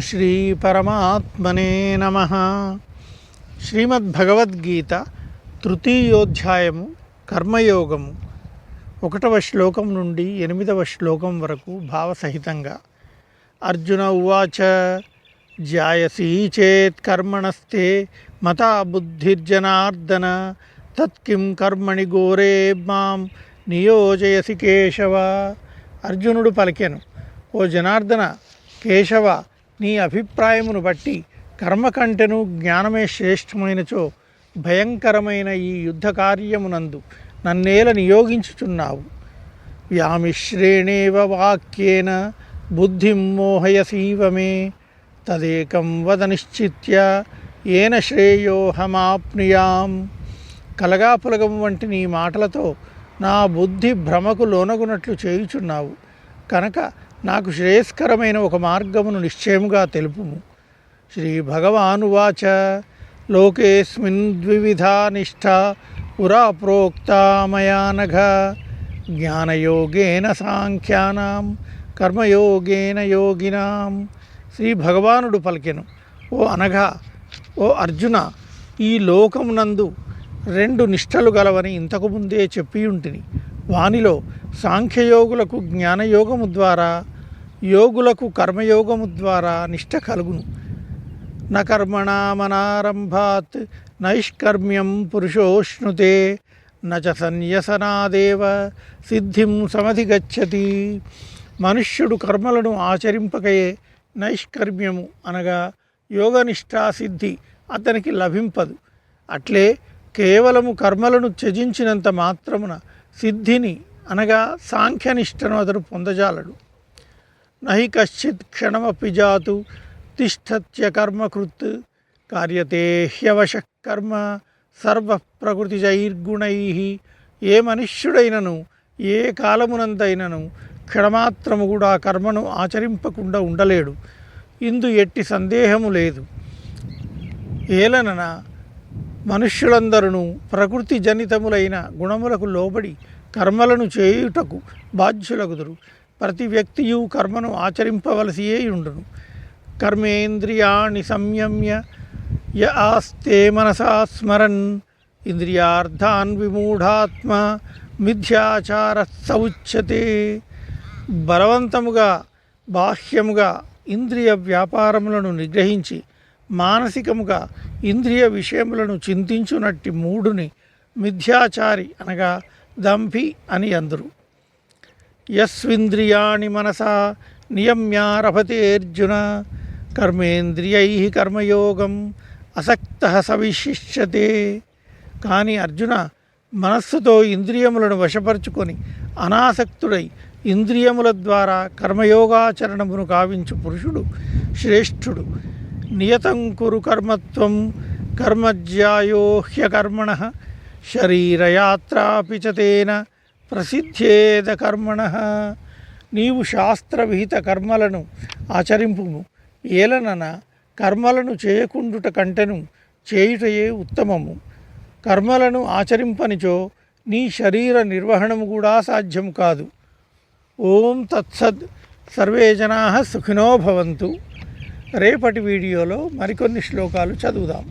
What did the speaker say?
శ్రీ పరమాత్మనే నమః. శ్రీమద్భగవద్గీత తృతీయోధ్యాయము కర్మయోగము 1వ శ్లోకం నుండి 8వ శ్లోకం వరకు భావసహితంగా. అర్జున ఉవాచ జ్యాయసీ చేత్ కర్మణస్తే మతా బుద్ధిర్జనార్దన తత్కిం కర్మణి ఘోరే మాం నియోజయసి కేశవ. అర్జునుడు పలికెను, ఓ జనార్దన, కేశవ, నీ అభిప్రాయమును బట్టి కర్మ కంటెను జ్ఞానమే శ్రేష్టమైనచో భయంకరమైన ఈ యుద్ధ కార్యమునందు నన్నేల నియోగించుచున్నావు. వ్యామిశ్రేణేవ వాక్యేన బుద్ధిం మోహయసీవ మే తదేకం వద నిశ్చిత్య ఏన శ్రేయోహమాప్నుయాం. కలగాపులగం వంటి నీ మాటలతో నా బుద్ధి భ్రమకు లోనగునట్లు చేయుచున్నావు కనుక నాకు శ్రేయస్కరమైన ఒక మార్గమును నిశ్చయముగా తెలుపుము. శ్రీ భగవానువాచ లోకేస్మిన్ ద్వివిధా నిష్ఠ పురా ప్రోక్తా మయా నఘ జ్ఞానయోగేన సాంఖ్యానాం కర్మయోగేన యోగినాం. శ్రీ భగవానుడు పలికెను, ఓ అనఘ, ఓ అర్జున, ఈ లోకమునందు 2 నిష్టలు గలవని ఇంతకు ముందే చెప్పియుంటిని. వానిలో సాంఖ్యయోగులకు జ్ఞానయోగము ద్వారా, యోగులకు కర్మయోగము ద్వారా నిష్ట కలుగును. న కర్మణామనారంభాత్ నైష్కర్మ్యం పురుషోష్ణుతే నచ సన్యసనాదేవ సిద్ధిం సమధిగచ్చతి. మనుష్యుడు కర్మలను ఆచరింపకయే నైష్కర్మ్యము అనగా యోగనిష్టా సిద్ధి అతనికి లభింపదు. అట్లే కేవలము కర్మలను త్యజించినంత మాత్రమున సిద్ధిని అనగా సాంఖ్యనిష్టను అతడు పొందజాలడు. నహి కశ్చిత్ క్షణమపి జాతు తిష్టత్య కర్మకృత్ కార్యతే హ్యవశ కర్మ సర్వ ప్రకృతిజైర్గుణై. ఏ మనుష్యుడైనను ఏ కాలమునందైనను క్షణమాత్రము కూడా కర్మను ఆచరింపకుండా ఉండలేడు. ఇందు ఎట్టి సందేహము లేదు. ఏలనన మనుష్యులందరూ ప్రకృతి జనితములైన గుణములకు లోబడి కర్మలను చేయుటకు బాధ్యులగుదురు. ప్రతి వ్యక్తియు కర్మను ఆచరింపవలసియే ఉండును. కర్మేంద్రియాణి సంయమ్య య ఆస్తే మనసా స్మరన్ ఇంద్రియార్థాన్ విమూఢాత్మ మిథ్యాచార సౌచ్యతే. బలవంతముగా బాహ్యముగా ఇంద్రియ వ్యాపారములను నిగ్రహించి మానసికముగా ఇంద్రియ విషయములను చింతించునట్టి మూఢుని మిథ్యాచారి అనగా దంభి అని అందురు. యస్వింద్రియాణి మనసా నియమ్యారభతేర్జున కర్మేంద్రియై కర్మయోగం అసక్తః సవిశిష్యతే. కానీ అర్జున, మనస్సుతో ఇంద్రియములను వశపరుచుకొని అనాసక్తుడై ఇంద్రియముల ద్వారా కర్మయోగాచరణమును కావించు పురుషుడు శ్రేష్ఠుడు. నియతం కురు కర్మత్వం కర్మజ్యాయో హ్యకర్మణః శరీరయాత్రాపి చ తేన ప్రసిద్ధేద కర్మణః. నీవు శాస్త్రవిహిత కర్మలను ఆచరింపుము. ఏలనన కర్మలను చేయకుండుట కంటెను చేయుటయే ఉత్తమము. కర్మలను ఆచరింపనిచో నీ శరీర నిర్వహణము కూడా సాధ్యం కాదు. ఓం తత్సద్. సర్వే జనాః సుఖినో భవంతు. రేపటి వీడియోలో మరికొన్ని శ్లోకాలు చదువుదాం.